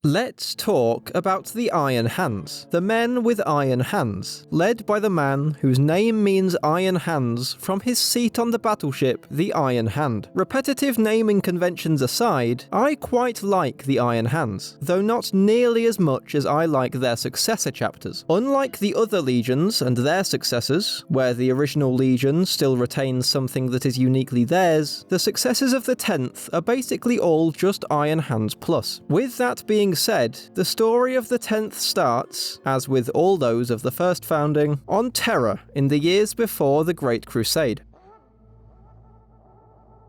Let's talk about the Iron Hands, the men with iron hands, led by the man whose name means iron hands from his seat on the battleship, the Iron Hand. Repetitive naming conventions aside, I quite like the Iron Hands, though not nearly as much as I like their successor chapters. Unlike the other legions and their successors, where the original legion still retains something that is uniquely theirs, the successors of the 10th are basically all just Iron Hands plus. With that being said, the story of the 10th starts, as with all those of the first founding, on Terra in the years before the Great Crusade.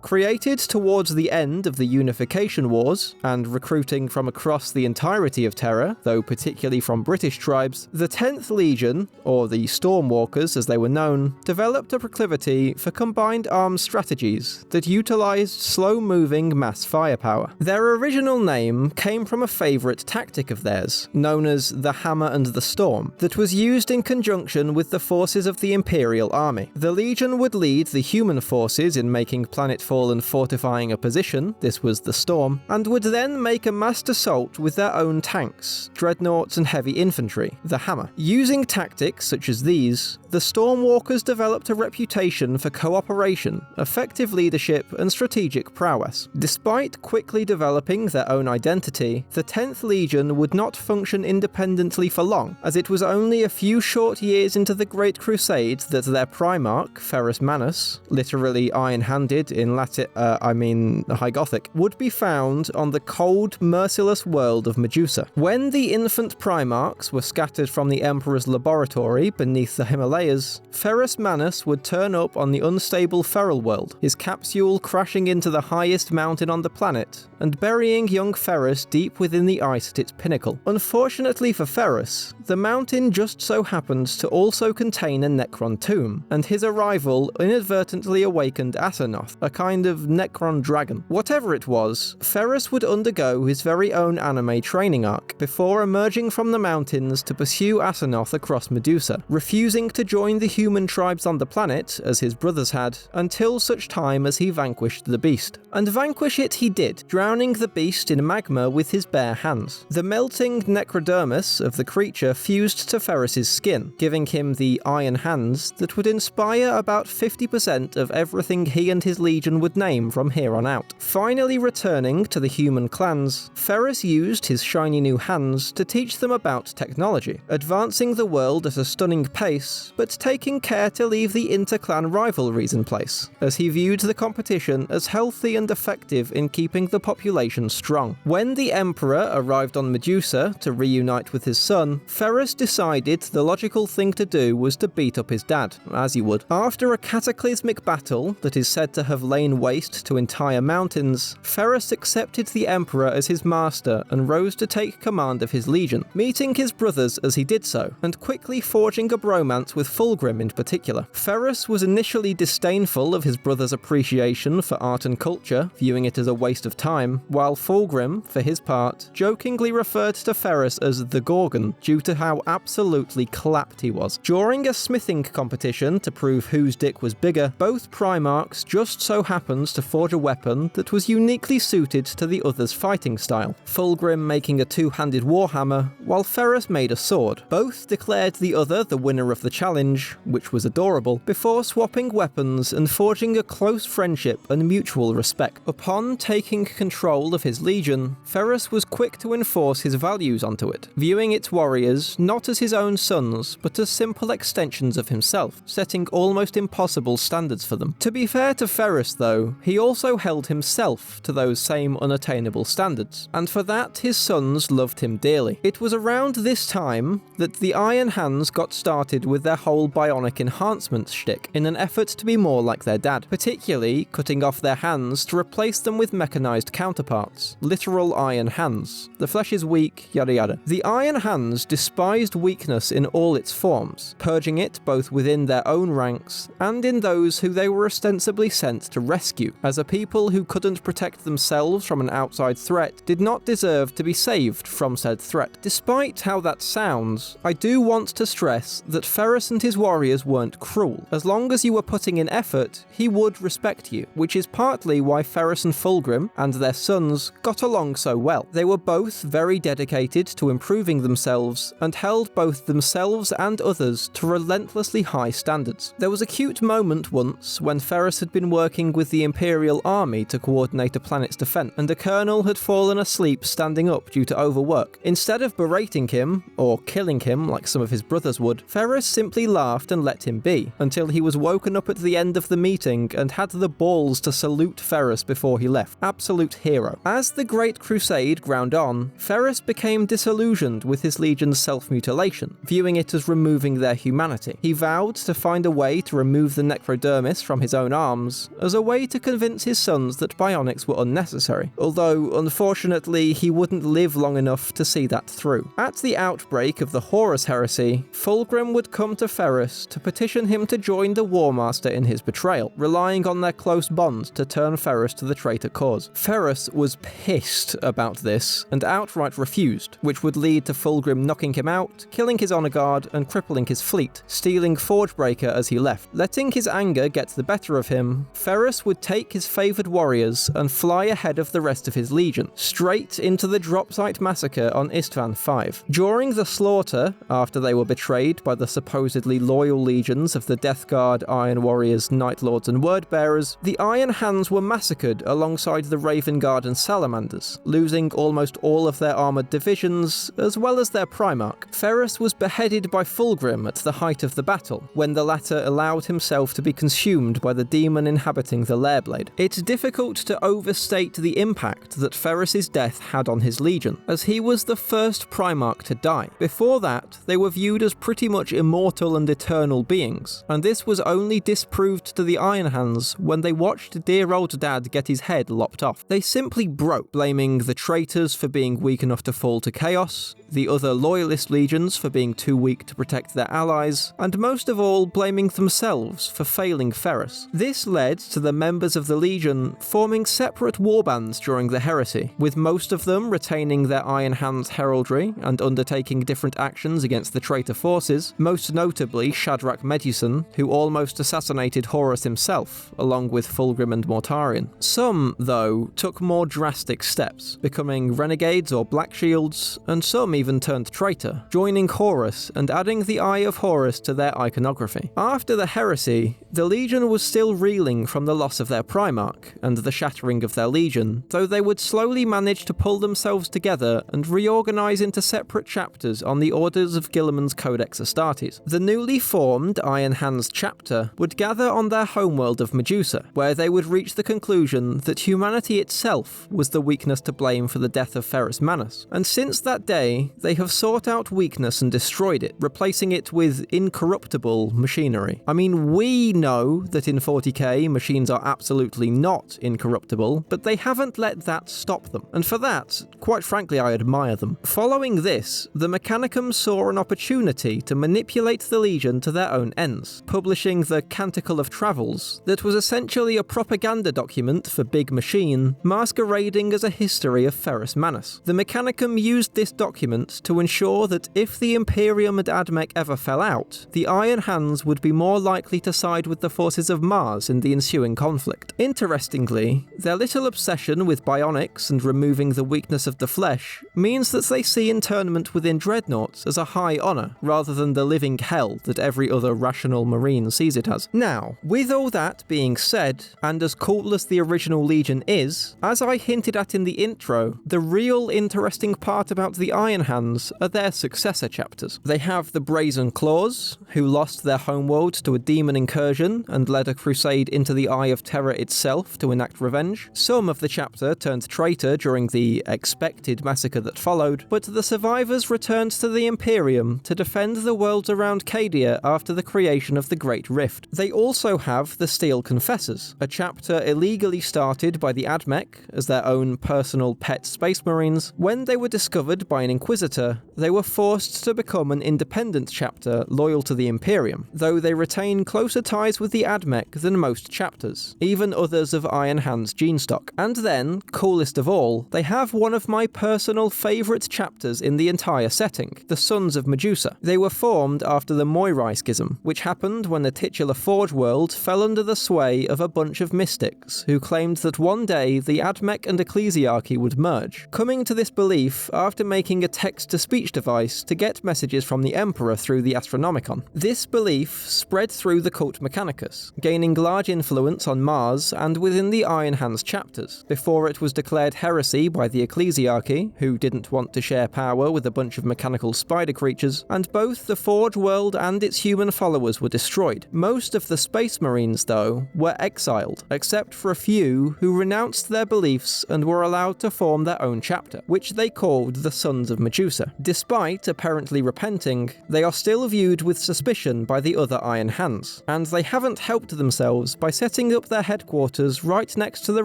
Created towards the end of the Unification Wars, and recruiting from across the entirety of Terra, though particularly from British tribes, the 10th Legion, or the Stormwalkers as they were known, developed a proclivity for combined arms strategies that utilised slow-moving mass firepower. Their original name came from a favourite tactic of theirs, known as the Hammer and the Storm, that was used in conjunction with the forces of the Imperial Army. The Legion would lead the human forces in making planetfall and fortifying a position, this was the Storm, and would then make a massed assault with their own tanks, dreadnoughts and heavy infantry, the Hammer. Using tactics such as these, the Stormwalkers developed a reputation for cooperation, effective leadership and strategic prowess. Despite quickly developing their own identity, the 10th Legion would not function independently for long, as it was only a few short years into the Great Crusade that their Primarch, Ferrus Manus, literally iron-handed in High Gothic, would be found on the cold, merciless world of Medusa. When the infant Primarchs were scattered from the Emperor's laboratory beneath the Himalayas, Ferrus Manus would turn up on the unstable feral world, his capsule crashing into the highest mountain on the planet, and burying young Ferrus deep within the ice at its pinnacle. Unfortunately for Ferrus, the mountain just so happens to also contain a Necron tomb, and his arrival inadvertently awakened Aseroth, a kind of Necron dragon. Whatever it was, Ferrus would undergo his very own anime training arc before emerging from the mountains to pursue Aseroth across Medusa, refusing to join the human tribes on the planet, as his brothers had, until such time as he vanquished the beast. And vanquish it he did, drowning the beast in magma with his bare hands. The melting necrodermis of the creature fused to Ferrus's skin, giving him the iron hands that would inspire about 50% of everything he and his legion would name from here on out. Finally returning to the human clans, Ferrus used his shiny new hands to teach them about technology, advancing the world at a stunning pace, but taking care to leave the inter-clan rivalries in place, as he viewed the competition as healthy and effective in keeping the population strong. When the Emperor arrived on Medusa to reunite with his son, Ferrus decided the logical thing to do was to beat up his dad, as he would. After a cataclysmic battle that is said to have lain waste to entire mountains, Ferrus accepted the Emperor as his master and rose to take command of his legion, meeting his brothers as he did so, and quickly forging a bromance with Fulgrim in particular. Ferrus was initially disdainful of his brother's appreciation for art and culture, viewing it as a waste of time, while Fulgrim, for his part, jokingly referred to Ferrus as the Gorgon due to how absolutely clapped he was. During a smithing competition to prove whose dick was bigger, both Primarchs just so happened to forge a weapon that was uniquely suited to the other's fighting style, Fulgrim making a two-handed warhammer, while Ferrus made a sword. Both declared the other the winner of the challenge, which was adorable, before swapping weapons and forging a close friendship and mutual respect. Upon taking control of his legion, Ferrus was quick to enforce his values onto it, viewing its warriors not as his own sons, but as simple extensions of himself, setting almost impossible standards for them. To be fair to Ferrus though, he also held himself to those same unattainable standards, and for that his sons loved him dearly. It was around this time that the Iron Hands got started with their whole bionic enhancement shtick, in an effort to be more like their dad, particularly cutting off their hands to replace them with mechanized counterparts, literal iron hands. The flesh is weak, yada yada. The Iron Hands despised weakness in all its forms, purging it both within their own ranks and in those who they were ostensibly sent to rescue, as a people who couldn't protect themselves from an outside threat did not deserve to be saved from said threat. Despite how that sounds, I do want to stress that Ferrus and his warriors weren't cruel. As long as you were putting in effort, he would respect you, which is partly why Ferrus and Fulgrim and their sons got along so well. They were both very dedicated to improving themselves and held both themselves and others to relentlessly high standards. There was a cute moment once when Ferrus had been working with the Imperial army to coordinate a planet's defense, and the colonel had fallen asleep standing up due to overwork. Instead of berating him, or killing him like some of his brothers would, Ferrus simply laughed and let him be, until he was woken up at the end of the meeting and had the balls to salute Ferrus before he left. Absolute hero. As the Great Crusade ground on, Ferrus became disillusioned with his legion's self-mutilation, viewing it as removing their humanity. He vowed to find a way to remove the necrodermis from his own arms, as a way to convince his sons that bionics were unnecessary, although unfortunately he wouldn't live long enough to see that through. At the outbreak of the Horus heresy, Fulgrim would come to Ferrus to petition him to join the War Master in his betrayal, relying on their close bond to turn Ferrus to the traitor cause. Ferrus was pissed about this and outright refused, which would lead to Fulgrim knocking him out, killing his honor guard and crippling his fleet, stealing Forgebreaker as he left. Letting his anger get the better of him, Ferrus would take his favoured warriors and fly ahead of the rest of his legion, straight into the dropsite massacre on Istvan V. During the slaughter, after they were betrayed by the supposedly loyal legions of the Death Guard, Iron Warriors, Night Lords and Wordbearers, the Iron Hands were massacred alongside the Raven Guard and Salamanders, losing almost all of their armoured divisions, as well as their Primarch. Ferrus was beheaded by Fulgrim at the height of the battle, when the latter allowed himself to be consumed by the demon inhabiting the Lairblade. It's difficult to overstate the impact that Ferrus's death had on his legion, as he was the first Primarch to die. Before that, they were viewed as pretty much immortal and eternal beings, and this was only disproved to the Iron Hands when they watched dear old dad get his head lopped off. They simply broke, blaming the traitors for being weak enough to fall to chaos, the other loyalist legions for being too weak to protect their allies, and most of all blaming themselves for failing Ferrus. This led to the members of the legion forming separate warbands during the heresy, with most of them retaining their Iron Hands heraldry and undertaking different actions against the traitor forces, most notably Shadrach Medusan, who almost assassinated Horus himself, along with Fulgrim and Mortarion. Some, though, took more drastic steps, becoming renegades or black shields, and some even turned traitor, joining Horus and adding the Eye of Horus to their iconography. After the heresy, the Legion was still reeling from the loss of their Primarch and the shattering of their Legion, though they would slowly manage to pull themselves together and reorganize into separate chapters on the orders of Guilliman's Codex Astartes. The newly formed Iron Hands chapter would gather on their homeworld of Medusa, where they would reach the conclusion that humanity itself was the weakness to blame for the death of Ferrus Manus, and since that day, they have sought out weakness and destroyed it, replacing it with incorruptible machinery. I mean, we know that in 40k, machines are absolutely not incorruptible, but they haven't let that stop them, and for that, quite frankly, I admire them. Following this, the Mechanicum saw an opportunity to manipulate the Legion to their own ends, publishing the Canticle of Travels, that was essentially a propaganda document for Big Machine, masquerading as a history of Ferrus Manus. The Mechanicum used this document to ensure that if the Imperium and Admech ever fell out, the Iron Hands would be more likely to side with the forces of Mars in the ensuing conflict. Interestingly, their little obsession with bionics and removing the weakness of the flesh means that they see internment within dreadnoughts as a high honour, rather than the living hell that every other rational marine sees it as. Now, with all that being said, and as cool as the original Legion is, as I hinted at in the intro, the real interesting part about the Iron Hands are their successor chapters. They have the Brazen Claws, who lost their homeworld to a demon incursion and led a crusade into the Eye of Terror itself to enact revenge. Some of the chapter turned traitor during the expected massacre that followed, but the survivors returned to the Imperium to defend the worlds around Cadia after the creation of the Great Rift. They also have the Steel Confessors, a chapter illegally started by the Admech as their own personal pet space marines when they were discovered by an Inquisitor Inquisitor, they were forced to become an independent chapter loyal to the Imperium, though they retain closer ties with the Admech than most chapters, even others of Iron Hand's gene stock. And then, coolest of all, they have one of my personal favourite chapters in the entire setting, the Sons of Medusa. They were formed after the Moirai Schism, which happened when the titular Forge world fell under the sway of a bunch of mystics who claimed that one day the Admech and Ecclesiarchy would merge, coming to this belief after making a text-to-speech device to get messages from the Emperor through the Astronomicon. This belief spread through the cult Mechanicus, gaining large influence on Mars and within the Iron Hands chapters, before it was declared heresy by the Ecclesiarchy, who didn't want to share power with a bunch of mechanical spider creatures, and both the Forge world and its human followers were destroyed. Most of the Space Marines, though, were exiled, except for a few who renounced their beliefs and were allowed to form their own chapter, which they called the Sons of Medusa. Despite apparently repenting, they are still viewed with suspicion by the other Iron Hands, and they haven't helped themselves by setting up their headquarters right next to the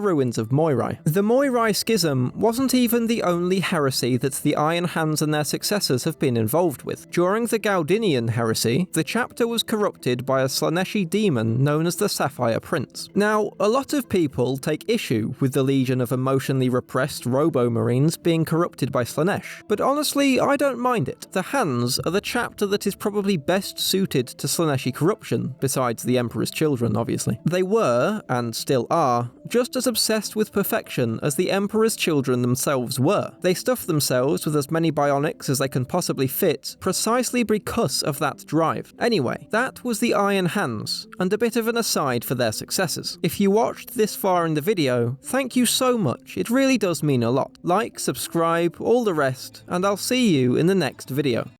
ruins of Moirai. The Moirai Schism wasn't even the only heresy that the Iron Hands and their successors have been involved with. During the Gaudinian heresy, the chapter was corrupted by a Slaneshi demon known as the Sapphire Prince. Now, a lot of people take issue with the legion of emotionally repressed Robo-Marines being corrupted by Slanesh, but honestly, I don't mind it. The Hands are the chapter that is probably best suited to Slaneshi corruption, besides the Emperor's children, obviously. They were, and still are, just as obsessed with perfection as the Emperor's children themselves were. They stuff themselves with as many bionics as they can possibly fit, precisely because of that drive. Anyway, that was the Iron Hands, and a bit of an aside for their successors. If you watched this far in the video, thank you so much, it really does mean a lot. Like, subscribe, all the rest, and I'll see you in the next video.